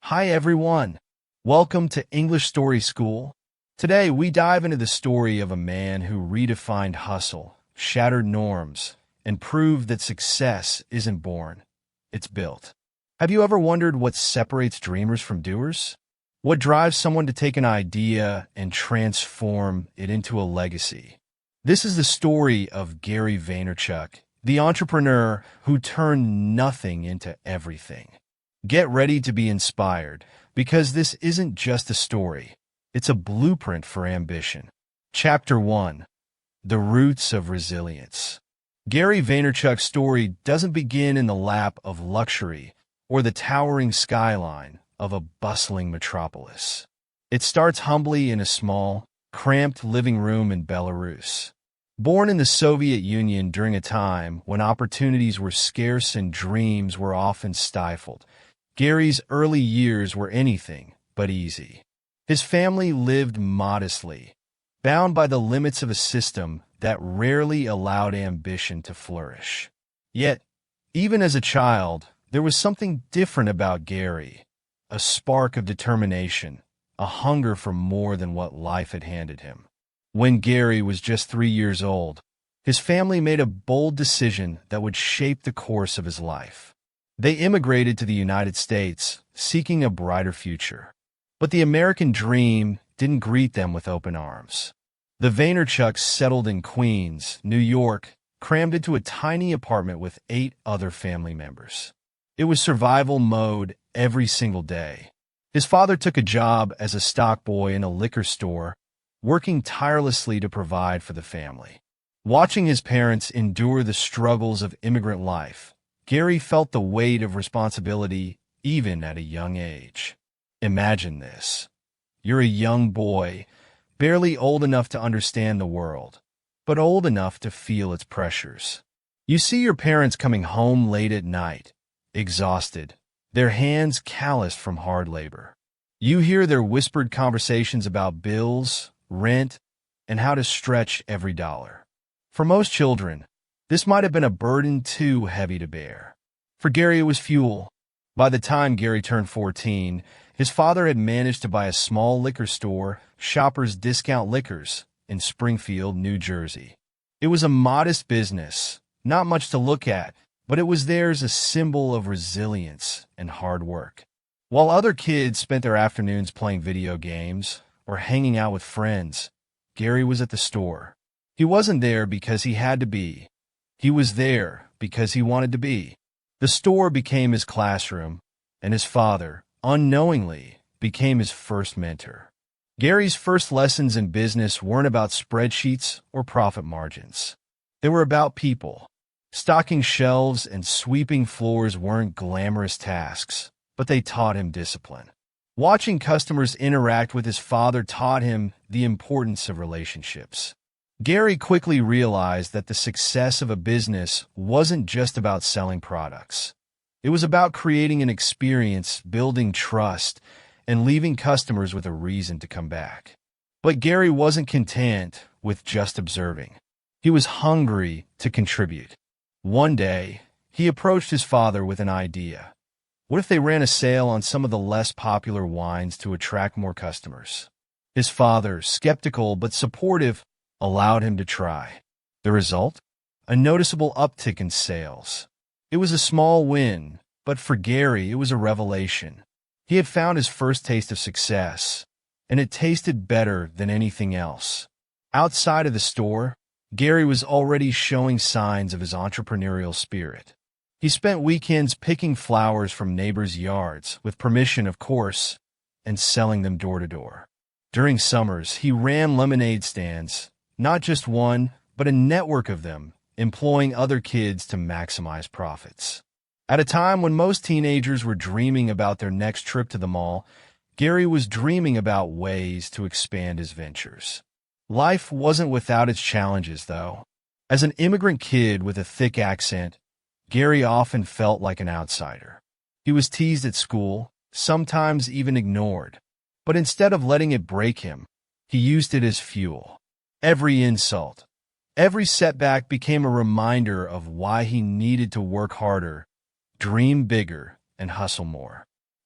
Hi everyone. Welcome to English Story School. Today we dive into the story of a man who redefined hustle, shattered norms, and proved that success isn't born, it's built. Have you ever wondered what separates dreamers from doers? What drives someone to take an idea and transform it into a legacy? This is the story of Gary Vaynerchuk, the entrepreneur who turned nothing into everything. Get ready to be inspired, because this isn't just a story. It's a blueprint for ambition. Chapter 1. The Roots of Resilience. Gary Vaynerchuk's story doesn't begin in the lap of luxury or the towering skyline of a bustling metropolis. It starts humbly in a small, cramped living room in Belarus. Born in the Soviet Union during a time when opportunities were scarce and dreams were often stifled, Gary's early years were anything but easy. His family lived modestly, bound by the limits of a system that rarely allowed ambition to flourish. Yet, even as a child, there was something different about Gary, a spark of determination, a hunger for more than what life had handed him. When Gary was just 3 years old, his family made a bold decision that would shape the course of his life. They immigrated to the United States, seeking a brighter future. But the American dream didn't greet them with open arms. The Vaynerchuks settled in Queens, New York, crammed into a tiny apartment with 8 other family members. It was survival mode every single day. His father took a job as a stock boy in a liquor store, working tirelessly to provide for the family. Watching his parents endure the struggles of immigrant life, Gary felt the weight of responsibility even at a young age. Imagine this. You're a young boy, barely old enough to understand the world, but old enough to feel its pressures. You see your parents coming home late at night, exhausted, their hands calloused from hard labor. You hear their whispered conversations about bills, rent, and how to stretch every dollar. For most children, this might have been a burden too heavy to bear. For Gary, it was fuel. By the time Gary turned 14, his father had managed to buy a small liquor store, Shoppers Discount Liquors, in Springfield, New Jersey. It was a modest business, not much to look at, but it was there as a symbol of resilience and hard work. While other kids spent their afternoons playing video games or hanging out with friends, Gary was at the store. He wasn't there because he had to be. He was there because he wanted to be. The store became his classroom, and his father, unknowingly, became his first mentor. Gary's first lessons in business weren't about spreadsheets or profit margins. They were about people. Stocking shelves and sweeping floors weren't glamorous tasks, but they taught him discipline. Watching customers interact with his father taught him the importance of relationships. Gary quickly realized that the success of a business wasn't just about selling products. It was about creating an experience, building trust, and leaving customers with a reason to come back. But Gary wasn't content with just observing. He was hungry to contribute. One day, he approached his father with an idea. What if they ran a sale on some of the less popular wines to attract more customers? His father, skeptical but supportive, allowed him to try. The result? A noticeable uptick in sales. It was a small win, but for Gary it was a revelation. He had found his first taste of success, and it tasted better than anything else. Outside of the store, Gary was already showing signs of his entrepreneurial spirit. He spent weekends picking flowers from neighbors' yards, with permission, of course, and selling them door to door. During summers, he ran lemonade stands, not just one, but a network of them, employing other kids to maximize profits. At a time when most teenagers were dreaming about their next trip to the mall, Gary was dreaming about ways to expand his ventures. Life wasn't without its challenges, though. As an immigrant kid with a thick accent, Gary often felt like an outsider. He was teased at school, sometimes even ignored. But instead of letting it break him, he used it as fuel. Every insult, every setback became a reminder of why he needed to work harder, dream bigger, and hustle more.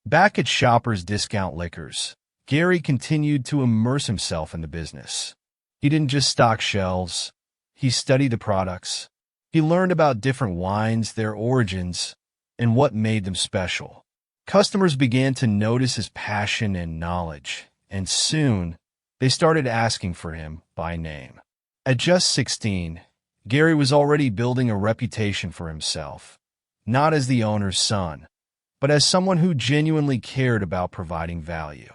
Back at Shoppers Discount Liquors, Gary continued to immerse himself in the business. He didn't just stock shelves, he studied the products. He learned about different wines, their origins, and what made them special. Customers began to notice his passion and knowledge, and soon they started asking for him by name. At just 16, Gary was already building a reputation for himself, not as the owner's son, but as someone who genuinely cared about providing value.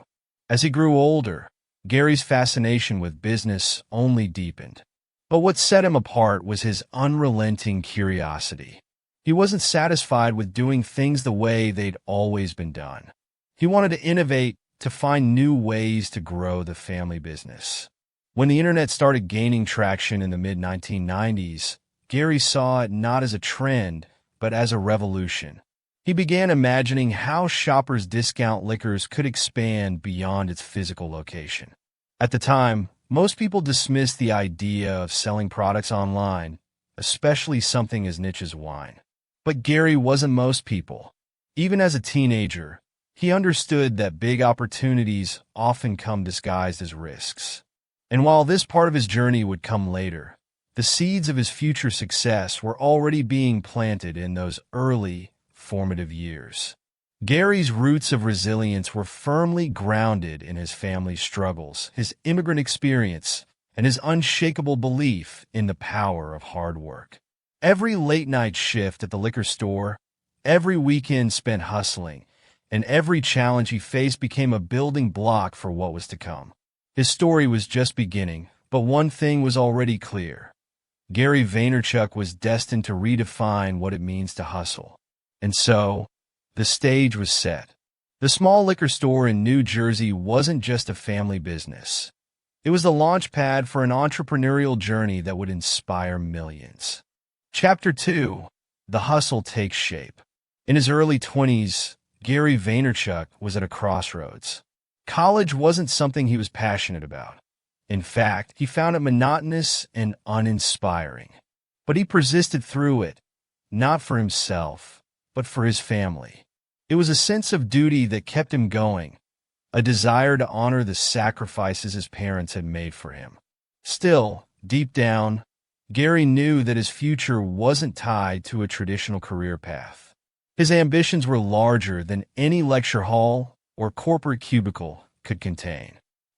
As he grew older, Gary's fascination with business only deepened. But what set him apart was his unrelenting curiosity. He wasn't satisfied with doing things the way they'd always been done. He wanted to innovate, to find new ways to grow the family business. When the internet started gaining traction in the mid-1990s, Gary saw it not as a trend, but as a revolution. He began imagining how Shoppers Discount Liquors could expand beyond its physical location. At the time, most people dismissed the idea of selling products online, especially something as niche as wine. But Gary wasn't most people. Even as a teenager, he understood that big opportunities often come disguised as risks. And while this part of his journey would come later, the seeds of his future success were already being planted in those early, formative years. Gary's roots of resilience were firmly grounded in his family's struggles, his immigrant experience, and his unshakable belief in the power of hard work. Every late-night shift at the liquor store, every weekend spent hustling, and every challenge he faced became a building block for what was to come. His story was just beginning, but one thing was already clear. Gary Vaynerchuk was destined to redefine what it means to hustle. And so, the stage was set. The small liquor store in New Jersey wasn't just a family business. It was the launch pad for an entrepreneurial journey that would inspire millions. Chapter 2. The Hustle Takes Shape. In his early 20s, Gary Vaynerchuk was at a crossroads. College wasn't something he was passionate about. In fact, he found it monotonous and uninspiring. But he persisted through it, not for himself, but for his family. It was a sense of duty that kept him going, a desire to honor the sacrifices his parents had made for him. Still, deep down, Gary knew that his future wasn't tied to a traditional career path. His ambitions were larger than any lecture hall or corporate cubicle could contain.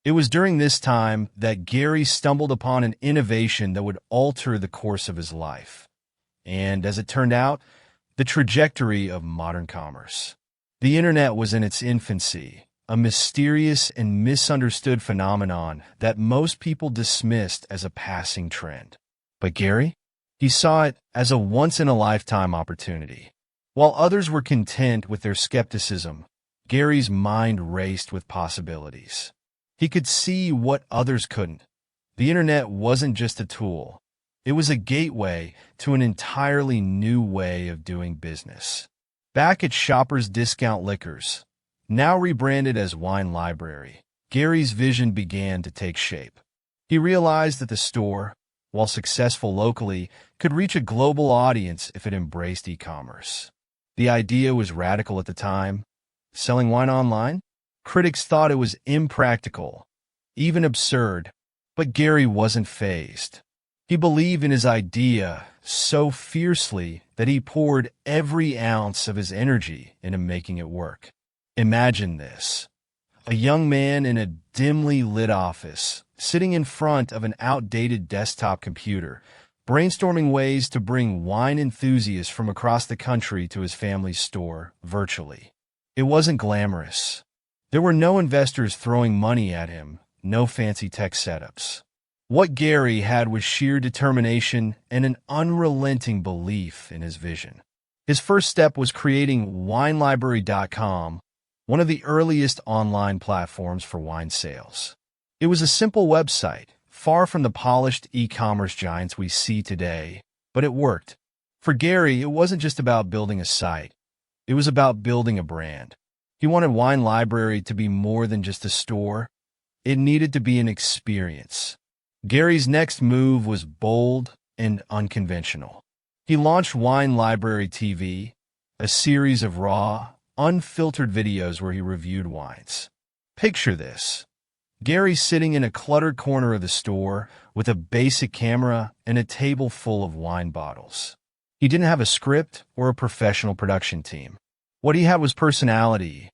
It was during this time that Gary stumbled upon an innovation that would alter the course of his life. And as it turned out, the trajectory of modern commerce. The internet was in its infancy, a mysterious and misunderstood phenomenon that most people dismissed as a passing trend. But Gary? He saw it as a once-in-a-lifetime opportunity. While others were content with their skepticism, Gary's mind raced with possibilities. He could see what others couldn't. The internet wasn't just a tool. It was a gateway to an entirely new way of doing business. Back at Shoppers Discount Liquors, now rebranded as Wine Library, Gary's vision began to take shape. He realized that the store, while successful locally, could reach a global audience if it embraced e-commerce. The idea was radical at the time. Selling wine online? Critics thought it was impractical, even absurd, but Gary wasn't fazed. He believed in his idea so fiercely that he poured every ounce of his energy into making it work. Imagine this. A young man in a dimly lit office, sitting in front of an outdated desktop computer, brainstorming ways to bring wine enthusiasts from across the country to his family's store virtually. It wasn't glamorous. There were no investors throwing money at him, no fancy tech setups. What Gary had was sheer determination and an unrelenting belief in his vision. His first step was creating WineLibrary.com, one of the earliest online platforms for wine sales. It was a simple website, far from the polished e-commerce giants we see today, but it worked. For Gary, it wasn't just about building a site. It was about building a brand. He wanted Wine Library to be more than just a store. It needed to be an experience. Gary's next move was bold and unconventional. He launched Wine Library TV, a series of raw, unfiltered videos where he reviewed wines. Picture this. Gary sitting in a cluttered corner of the store with a basic camera and a table full of wine bottles. He didn't have a script or a professional production team. What he had was personality.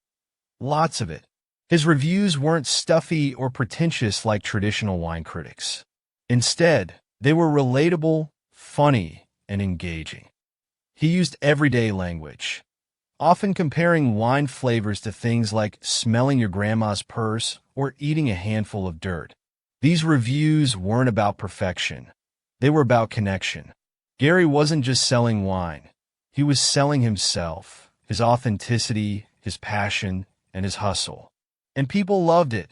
Lots of it. His reviews weren't stuffy or pretentious like traditional wine critics. Instead, they were relatable, funny, and engaging. He used everyday language, often comparing wine flavors to things like smelling your grandma's purse or eating a handful of dirt. These reviews weren't about perfection. They were about connection. Gary wasn't just selling wine. He was selling himself, his authenticity, his passion, and his hustle. And people loved it.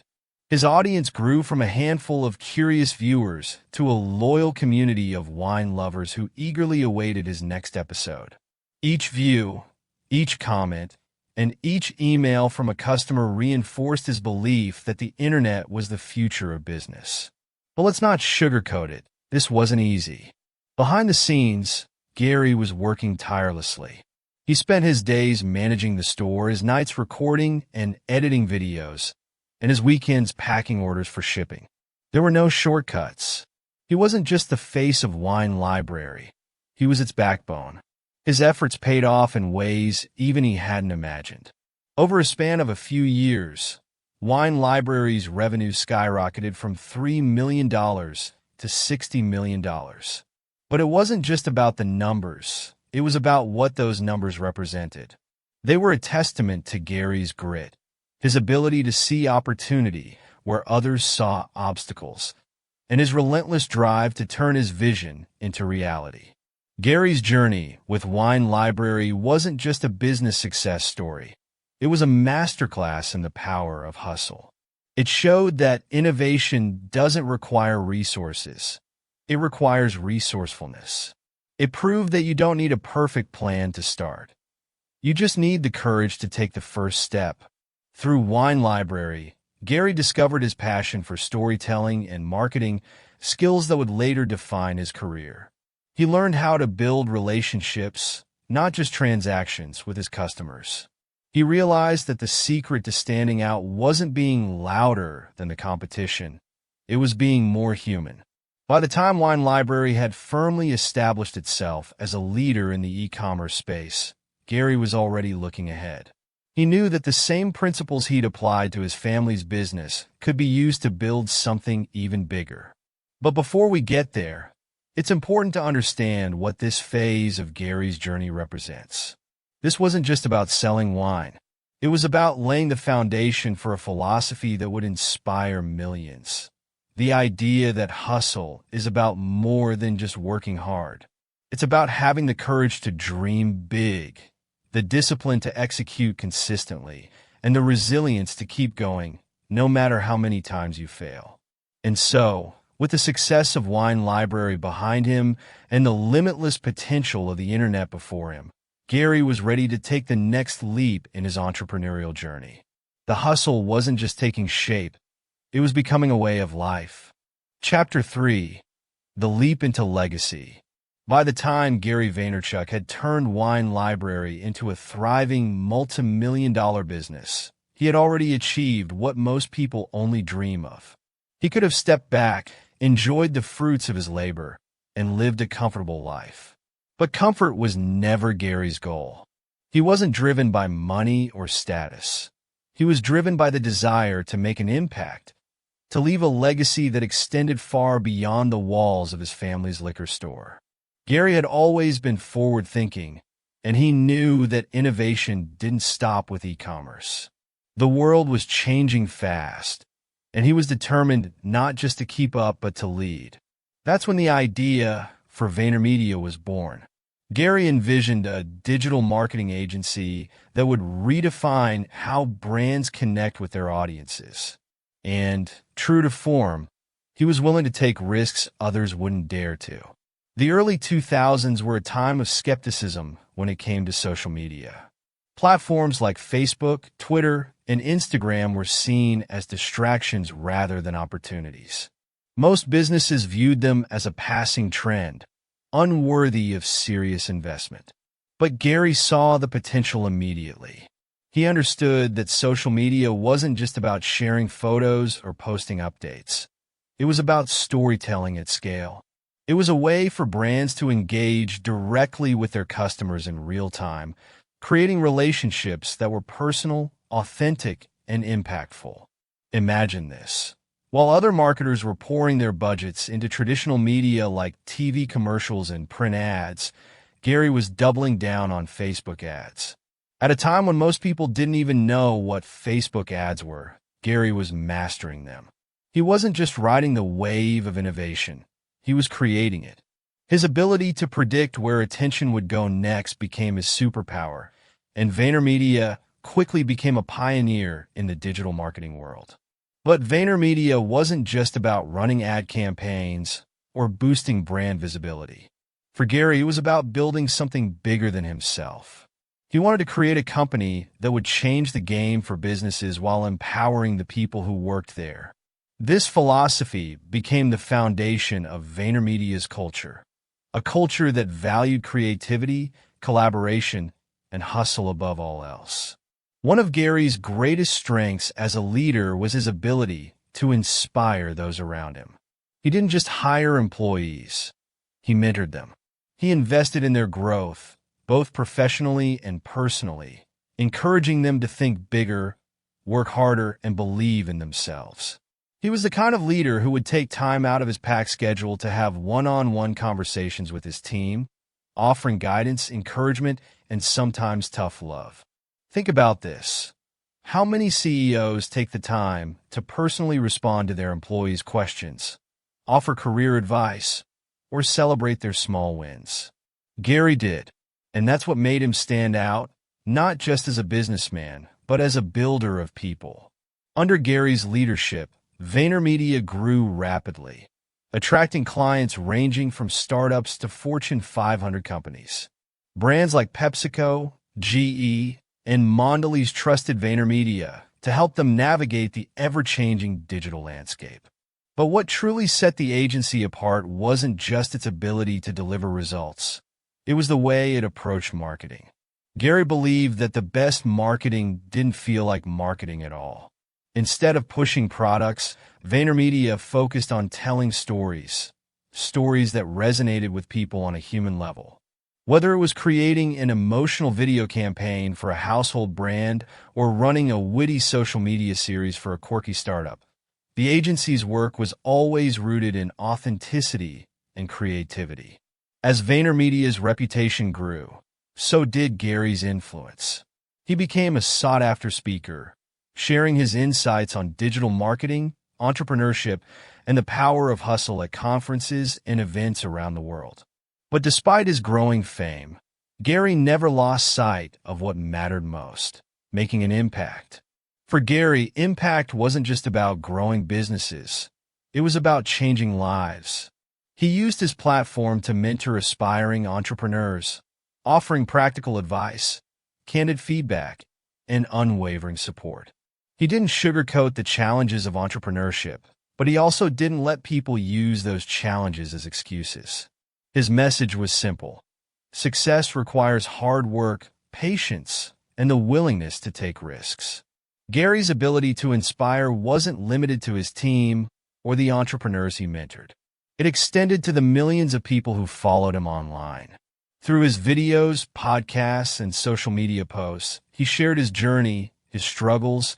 His audience grew from a handful of curious viewers to a loyal community of wine lovers who eagerly awaited his next episode. Each view, each comment, and each email from a customer reinforced his belief that the internet was the future of business. But let's not sugarcoat it. This wasn't easy. Behind the scenes, Gary was working tirelessly. He spent his days managing the store, his nights recording and editing videos, and his weekends packing orders for shipping. There were no shortcuts. He wasn't just the face of Wine Library. He was its backbone. His efforts paid off in ways even he hadn't imagined. Over a span of a few years, Wine Library's revenue skyrocketed from $3 million to $60 million. But it wasn't just about the numbers. It was about what those numbers represented. They were a testament to Gary's grit, his ability to see opportunity where others saw obstacles, and his relentless drive to turn his vision into reality. Gary's journey with Wine Library wasn't just a business success story. It was a masterclass in the power of hustle. It showed that innovation doesn't require resources. It requires resourcefulness. It proved that you don't need a perfect plan to start. You just need the courage to take the first step. Through Wine Library, Gary discovered his passion for storytelling and marketing, skills that would later define his career. He learned how to build relationships, not just transactions, with his customers. He realized that the secret to standing out wasn't being louder than the competition. It was being more human. By the time Wine Library had firmly established itself as a leader in the e-commerce space, Gary was already looking ahead. He knew that the same principles he'd applied to his family's business could be used to build something even bigger. But before we get there, it's important to understand what this phase of Gary's journey represents. This wasn't just about selling wine. It was about laying the foundation for a philosophy that would inspire millions. The idea that hustle is about more than just working hard. It's about having the courage to dream big, the discipline to execute consistently, and the resilience to keep going, no matter how many times you fail. And so, with the success of Wine Library behind him and the limitless potential of the internet before him, Gary was ready to take the next leap in his entrepreneurial journey. The hustle wasn't just taking shape. It was becoming a way of life. Chapter 3. The Leap into Legacy. By the time Gary Vaynerchuk had turned Wine Library into a thriving multi-million-dollar business, he had already achieved what most people only dream of. He could have stepped back, enjoyed the fruits of his labor, and lived a comfortable life. But comfort was never Gary's goal. He wasn't driven by money or status. He was driven by the desire to make an impact, to leave a legacy that extended far beyond the walls of his family's liquor store. Gary had always been forward-thinking, and he knew that innovation didn't stop with e-commerce. The world was changing fast, and he was determined not just to keep up but to lead. That's when the idea for VaynerMedia was born. Gary envisioned a digital marketing agency that would redefine how brands connect with their audiences. And, true to form, he was willing to take risks others wouldn't dare to. The early 2000s were a time of skepticism when it came to social media. Platforms like Facebook, Twitter, and Instagram were seen as distractions rather than opportunities. Most businesses viewed them as a passing trend, unworthy of serious investment. But Gary saw the potential immediately. He understood that social media wasn't just about sharing photos or posting updates. It was about storytelling at scale. It was a way for brands to engage directly with their customers in real time, creating relationships that were personal, authentic, and impactful. Imagine this. While other marketers were pouring their budgets into traditional media like TV commercials and print ads, Gary was doubling down on Facebook ads. At a time when most people didn't even know what Facebook ads were, Gary was mastering them. He wasn't just riding the wave of innovation, he was creating it. His ability to predict where attention would go next became his superpower, and VaynerMedia quickly became a pioneer in the digital marketing world. But VaynerMedia wasn't just about running ad campaigns or boosting brand visibility. For Gary, it was about building something bigger than himself. He wanted to create a company that would change the game for businesses while empowering the people who worked there. This philosophy became the foundation of VaynerMedia's culture, a culture that valued creativity, collaboration, and hustle above all else. One of Gary's greatest strengths as a leader was his ability to inspire those around him. He didn't just hire employees, he mentored them. He invested in their growth, both professionally and personally, encouraging them to think bigger, work harder, and believe in themselves. He was the kind of leader who would take time out of his packed schedule to have one-on-one conversations with his team, offering guidance, encouragement, and sometimes tough love. Think about this. How many CEOs take the time to personally respond to their employees' questions, offer career advice, or celebrate their small wins? Gary did. And that's what made him stand out, not just as a businessman, but as a builder of people. Under Gary's leadership, VaynerMedia grew rapidly, attracting clients ranging from startups to Fortune 500 companies. Brands like PepsiCo, GE, and Mondelez trusted VaynerMedia to help them navigate the ever-changing digital landscape. But what truly set the agency apart wasn't just its ability to deliver results. It was the way it approached marketing. Gary believed that the best marketing didn't feel like marketing at all. Instead of pushing products, VaynerMedia focused on telling stories that resonated with people on a human level. Whether it was creating an emotional video campaign for a household brand or running a witty social media series for a quirky startup, the agency's work was always rooted in authenticity and creativity. As VaynerMedia's reputation grew, so did Gary's influence. He became a sought-after speaker, sharing his insights on digital marketing, entrepreneurship, and the power of hustle at conferences and events around the world. But despite his growing fame, Gary never lost sight of what mattered most, making an impact. For Gary, impact wasn't just about growing businesses. It was about changing lives. He used his platform to mentor aspiring entrepreneurs, offering practical advice, candid feedback, and unwavering support. He didn't sugarcoat the challenges of entrepreneurship, but he also didn't let people use those challenges as excuses. His message was simple. Success requires hard work, patience, and the willingness to take risks. Gary's ability to inspire wasn't limited to his team or the entrepreneurs he mentored. It extended to the millions of people who followed him online. Through his videos, podcasts, and social media posts, he shared his journey, his struggles,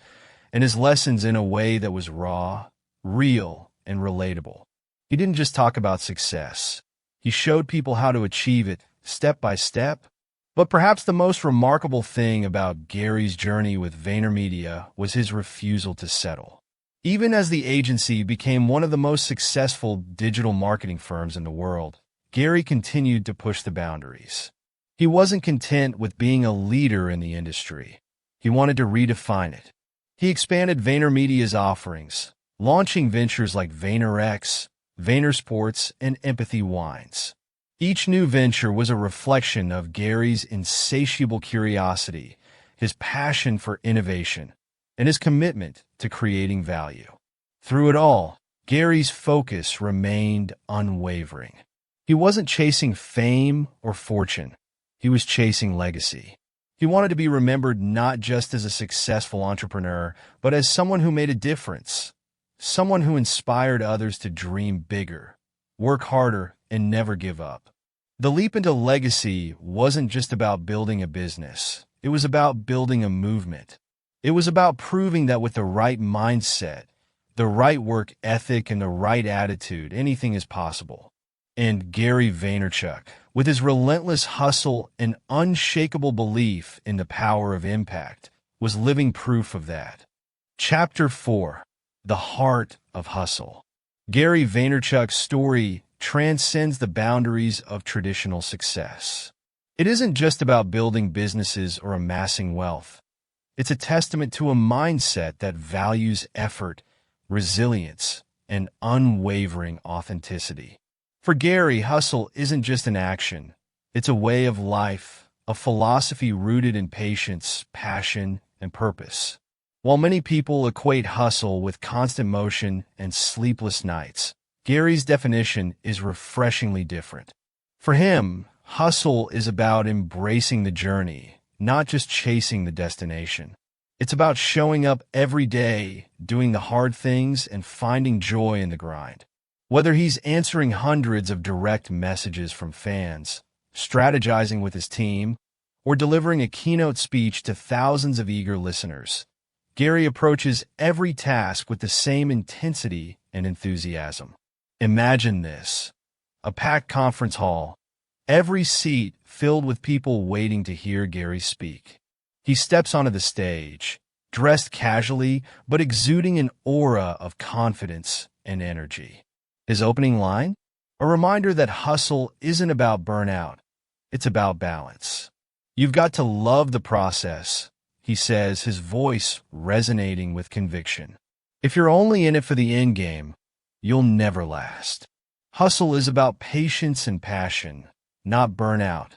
and his lessons in a way that was raw, real, and relatable. He didn't just talk about success. He showed people how to achieve it, step by step. But perhaps the most remarkable thing about Gary's journey with VaynerMedia was his refusal to settle. Even as the agency became one of the most successful digital marketing firms in the world, Gary continued to push the boundaries. He wasn't content with being a leader in the industry. He wanted to redefine it. He expanded VaynerMedia's offerings, launching ventures like VaynerX, VaynerSports, and Empathy Wines. Each new venture was a reflection of Gary's insatiable curiosity, his passion for innovation, and his commitment to creating value. Through it all, Gary's focus remained unwavering. He wasn't chasing fame or fortune. He was chasing legacy. He wanted to be remembered not just as a successful entrepreneur, but as someone who made a difference, someone who inspired others to dream bigger, work harder, and never give up. The leap into legacy wasn't just about building a business. It was about building a movement. It was about proving that with the right mindset, the right work ethic, and the right attitude, anything is possible. And Gary Vaynerchuk, with his relentless hustle and unshakable belief in the power of impact, was living proof of that. Chapter 4: The Heart of Hustle. Gary Vaynerchuk's story transcends the boundaries of traditional success. It isn't just about building businesses or amassing wealth. It's a testament to a mindset that values effort, resilience, and unwavering authenticity. For Gary, hustle isn't just an action. It's a way of life, a philosophy rooted in patience, passion, and purpose. While many people equate hustle with constant motion and sleepless nights, Gary's definition is refreshingly different. For him, hustle is about embracing the journey, not just chasing the destination. It's about showing up every day, doing the hard things, and finding joy in the grind. Whether he's answering hundreds of direct messages from fans, strategizing with his team, or delivering a keynote speech to thousands of eager listeners, Gary approaches every task with the same intensity and enthusiasm. Imagine this: a packed conference hall, every seat filled with people waiting to hear Gary speak. He steps onto the stage, dressed casually but exuding an aura of confidence and energy. His opening line? A reminder that hustle isn't about burnout. It's about balance. "You've got to love the process," he says, his voice resonating with conviction. "If you're only in it for the end game, you'll never last." Hustle is about patience and passion, not burnout.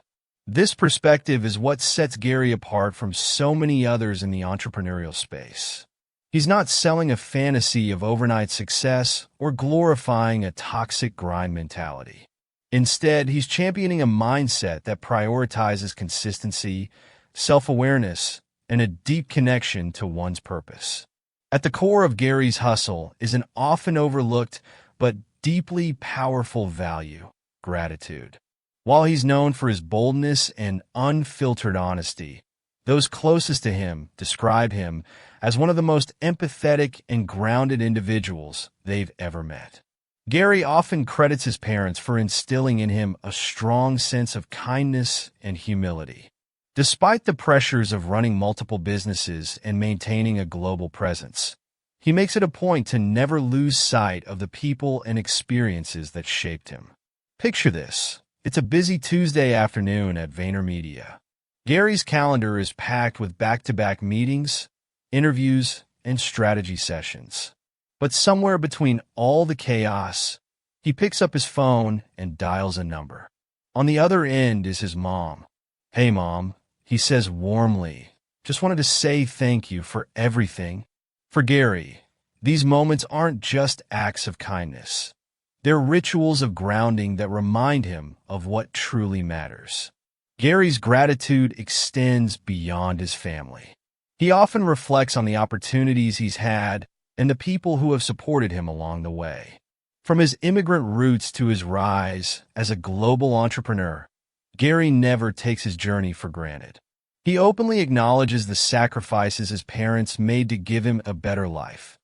This perspective is what sets Gary apart from so many others in the entrepreneurial space. He's not selling a fantasy of overnight success or glorifying a toxic grind mentality. Instead, he's championing a mindset that prioritizes consistency, self-awareness, and a deep connection to one's purpose. At the core of Gary's hustle is an often overlooked but deeply powerful value: gratitude. While he's known for his boldness and unfiltered honesty, those closest to him describe him as one of the most empathetic and grounded individuals they've ever met. Gary often credits his parents for instilling in him a strong sense of kindness and humility. Despite the pressures of running multiple businesses and maintaining a global presence, he makes it a point to never lose sight of the people and experiences that shaped him. Picture this. It's a busy Tuesday afternoon at VaynerMedia. Gary's calendar is packed with back-to-back meetings, interviews, and strategy sessions. But somewhere between all the chaos, he picks up his phone and dials a number. On the other end is his mom. "Hey, Mom," he says warmly. "Just wanted to say thank you for everything." For Gary, these moments aren't just acts of kindness. They're rituals of grounding that remind him of what truly matters. Gary's gratitude extends beyond his family. He often reflects on the opportunities he's had and the people who have supported him along the way. From his immigrant roots to his rise as a global entrepreneur, Gary never takes his journey for granted. He openly acknowledges the sacrifices his parents made to give him a better life,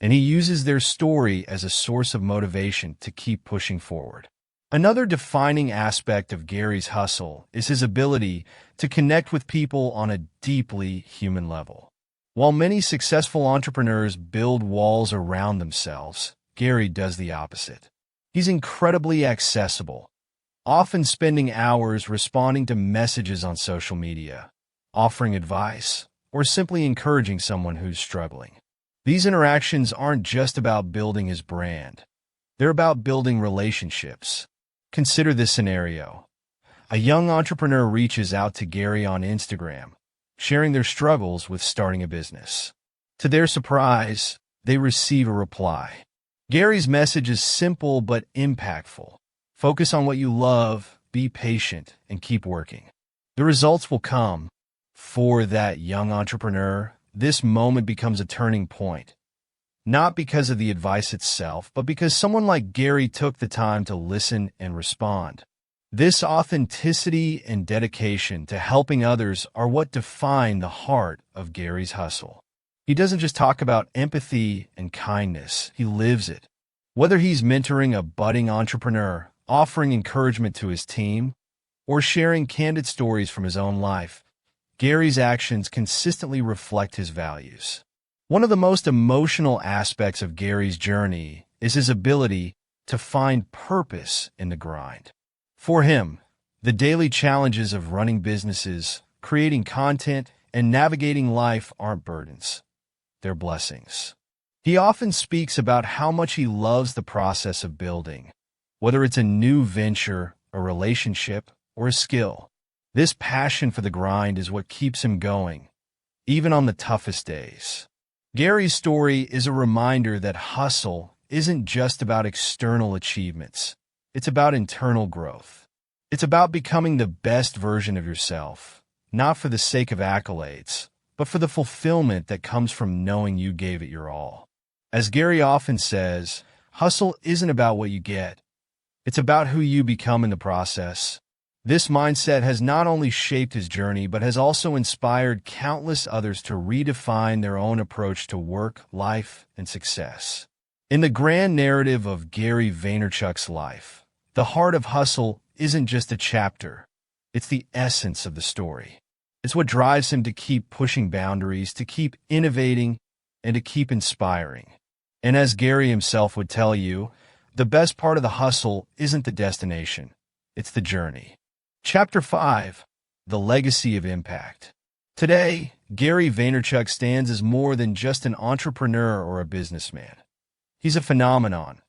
and he uses their story as a source of motivation to keep pushing forward. Another defining aspect of Gary's hustle is his ability to connect with people on a deeply human level. While many successful entrepreneurs build walls around themselves, Gary does the opposite. He's incredibly accessible, often spending hours responding to messages on social media, offering advice, or simply encouraging someone who's struggling. These interactions aren't just about building his brand. They're about building relationships. Consider this scenario. A young entrepreneur reaches out to Gary on Instagram, sharing their struggles with starting a business. To their surprise, they receive a reply. Gary's message is simple but impactful. Focus on what you love, be patient, and keep working. The results will come. For that young entrepreneur, this moment becomes a turning point. Not because of the advice itself, but because someone like Gary took the time to listen and respond. This authenticity and dedication to helping others are what define the heart of Gary's hustle. He doesn't just talk about empathy and kindness, he lives it. Whether he's mentoring a budding entrepreneur, offering encouragement to his team, or sharing candid stories from his own life, Gary's actions consistently reflect his values. One of the most emotional aspects of Gary's journey is his ability to find purpose in the grind. For him, the daily challenges of running businesses, creating content, and navigating life aren't burdens. They're blessings. He often speaks about how much he loves the process of building, whether it's a new venture, a relationship, or a skill. This passion for the grind is what keeps him going, even on the toughest days. Gary's story is a reminder that hustle isn't just about external achievements. It's about internal growth. It's about becoming the best version of yourself, not for the sake of accolades, but for the fulfillment that comes from knowing you gave it your all. As Gary often says, hustle isn't about what you get. It's about who you become in the process. This mindset has not only shaped his journey, but has also inspired countless others to redefine their own approach to work, life, and success. In the grand narrative of Gary Vaynerchuk's life, the heart of hustle isn't just a chapter. It's the essence of the story. It's what drives him to keep pushing boundaries, to keep innovating, and to keep inspiring. And as Gary himself would tell you, the best part of the hustle isn't the destination. It's the journey. Chapter 5. The Legacy of Impact. Today, Gary Vaynerchuk stands as more than just an entrepreneur or a businessman. He's a phenomenon,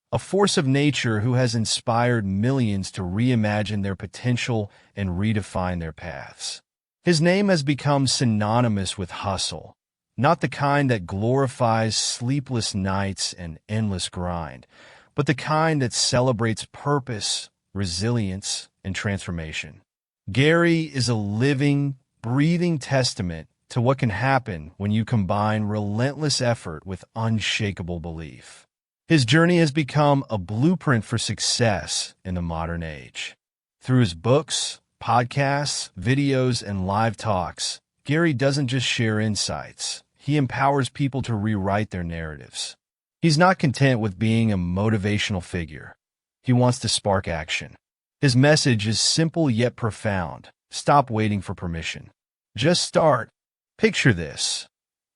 a force of nature who has inspired millions to reimagine their potential and redefine their paths. His name has become synonymous with hustle, not the kind that glorifies sleepless nights and endless grind, but the kind that celebrates purpose, resilience, and transformation. Gary is a living, breathing testament to what can happen when you combine relentless effort with unshakable belief. His journey has become a blueprint for success in the modern age. Through his books, podcasts, videos, and live talks, Gary doesn't just share insights. He empowers people to rewrite their narratives. He's not content with being a motivational figure. He wants to spark action. His message is simple yet profound. Stop waiting for permission. Just start. Picture this: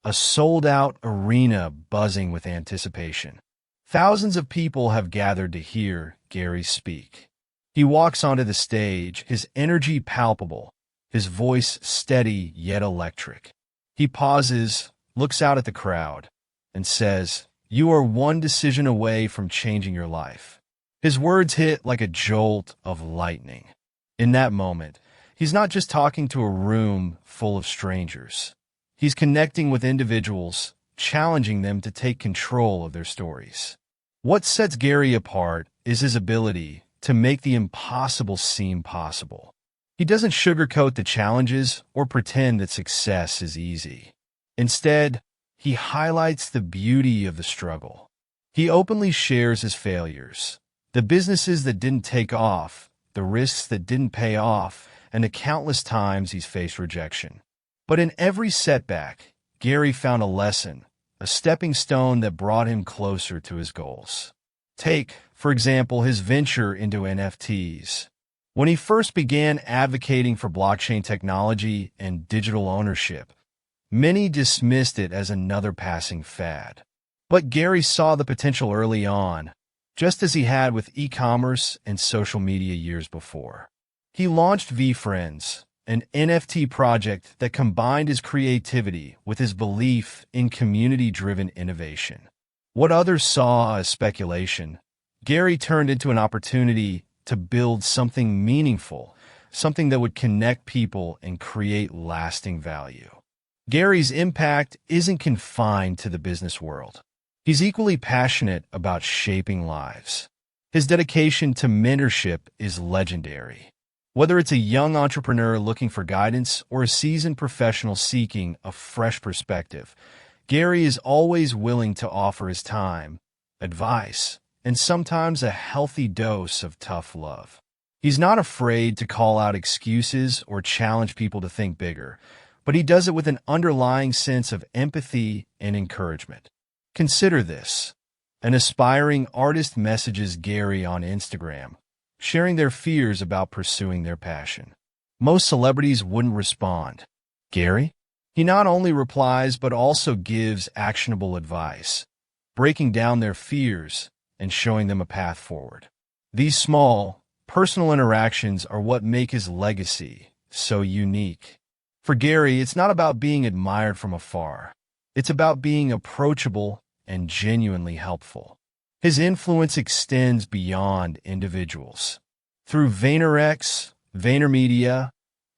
a sold-out arena buzzing with anticipation. Thousands of people have gathered to hear Gary speak. He walks onto the stage, his energy palpable, his voice steady yet electric. He pauses, looks out at the crowd, and says, "You are one decision away from changing your life." His words hit like a jolt of lightning. In that moment, he's not just talking to a room full of strangers. He's connecting with individuals, challenging them to take control of their stories. What sets Gary apart is his ability to make the impossible seem possible. He doesn't sugarcoat the challenges or pretend that success is easy. Instead, he highlights the beauty of the struggle. He openly shares his failures, the businesses that didn't take off, the risks that didn't pay off, and the countless times he's faced rejection. But in every setback, Gary found a lesson, a stepping stone that brought him closer to his goals. Take, for example, his venture into NFTs. When he first began advocating for blockchain technology and digital ownership, many dismissed it as another passing fad. But Gary saw the potential early on, just as he had with e-commerce and social media years before. He launched VFriends, an NFT project that combined his creativity with his belief in community-driven innovation. What others saw as speculation, Gary turned into an opportunity to build something meaningful, something that would connect people and create lasting value. Gary's impact isn't confined to the business world. He's equally passionate about shaping lives. His dedication to mentorship is legendary. Whether it's a young entrepreneur looking for guidance or a seasoned professional seeking a fresh perspective, Gary is always willing to offer his time, advice, and sometimes a healthy dose of tough love. He's not afraid to call out excuses or challenge people to think bigger, but he does it with an underlying sense of empathy and encouragement. Consider this. An aspiring artist messages Gary on Instagram, sharing their fears about pursuing their passion. Most celebrities wouldn't respond. Gary? He not only replies but also gives actionable advice, breaking down their fears and showing them a path forward. These small, personal interactions are what make his legacy so unique. For Gary, it's not about being admired from afar. It's about being approachable and genuinely helpful. His influence extends beyond individuals. Through VaynerX, VaynerMedia,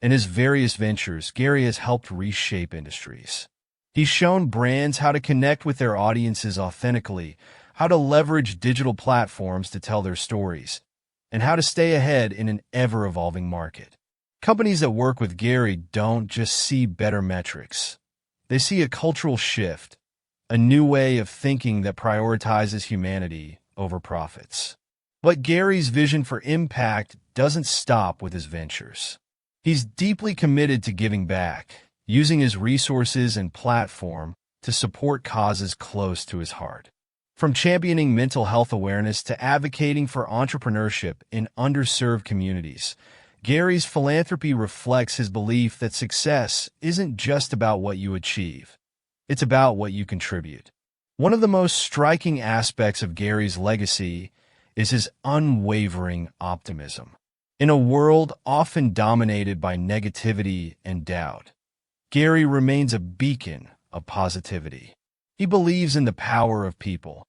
and his various ventures, Gary has helped reshape industries. He's shown brands how to connect with their audiences authentically, how to leverage digital platforms to tell their stories, and how to stay ahead in an ever-evolving market. Companies that work with Gary don't just see better metrics. They see a cultural shift, a new way of thinking that prioritizes humanity over profits. But Gary's vision for impact doesn't stop with his ventures. He's deeply committed to giving back, using his resources and platform to support causes close to his heart. From championing mental health awareness to advocating for entrepreneurship in underserved communities, Gary's philanthropy reflects his belief that success isn't just about what you achieve. It's about what you contribute. One of the most striking aspects of Gary's legacy is his unwavering optimism. In a world often dominated by negativity and doubt, Gary remains a beacon of positivity. He believes in the power of people,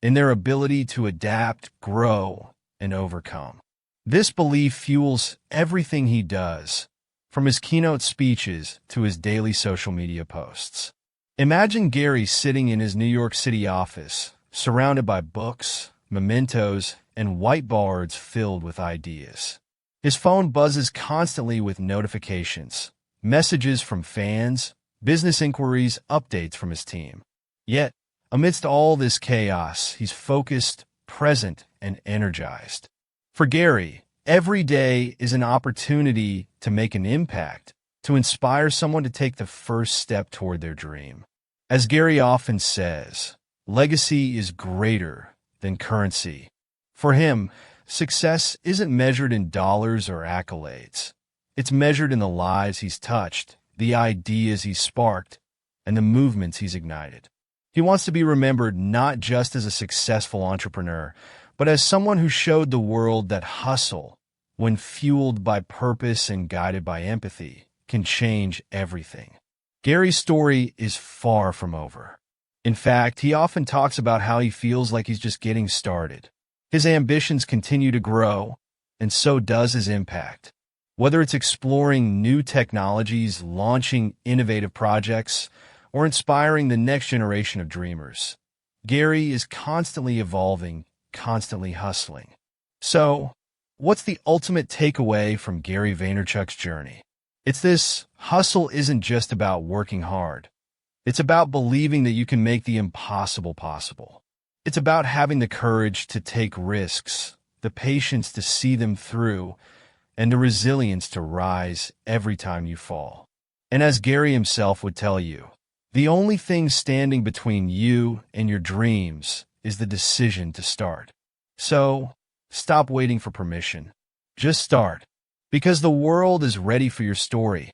in their ability to adapt, grow, and overcome. This belief fuels everything he does, from his keynote speeches to his daily social media posts. Imagine Gary sitting in his New York City office, surrounded by books, mementos, and whiteboards filled with ideas. His phone buzzes constantly with notifications, messages from fans, business inquiries, updates from his team. Yet, amidst all this chaos, he's focused, present, and energized. For Gary, every day is an opportunity to make an impact, to inspire someone to take the first step toward their dream. As Gary often says, legacy is greater than currency. For him, success isn't measured in dollars or accolades. It's measured in the lives he's touched, the ideas he's sparked, and the movements he's ignited. He wants to be remembered not just as a successful entrepreneur, but as someone who showed the world that hustle, when fueled by purpose and guided by empathy, can change everything. Gary's story is far from over. In fact, he often talks about how he feels like he's just getting started. His ambitions continue to grow, and so does his impact. Whether it's exploring new technologies, launching innovative projects, or inspiring the next generation of dreamers, Gary is constantly evolving, constantly hustling. So, what's the ultimate takeaway from Gary Vaynerchuk's journey? It's this: hustle isn't just about working hard. It's about believing that you can make the impossible possible. It's about having the courage to take risks, the patience to see them through, and the resilience to rise every time you fall. And as Gary himself would tell you, the only thing standing between you and your dreams is the decision to start. So, stop waiting for permission. Just start. Because the world is ready for your story.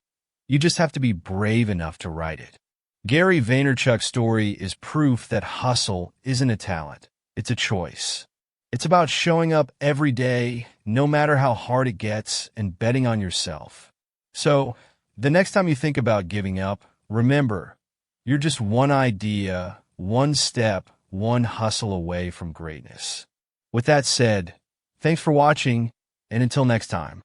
You just have to be brave enough to write it. Gary Vaynerchuk's story is proof that hustle isn't a talent. It's a choice. It's about showing up every day, no matter how hard it gets, and betting on yourself. So, the next time you think about giving up, remember, you're just one idea, one step, one hustle away from greatness. With that said, thanks for watching, and until next time.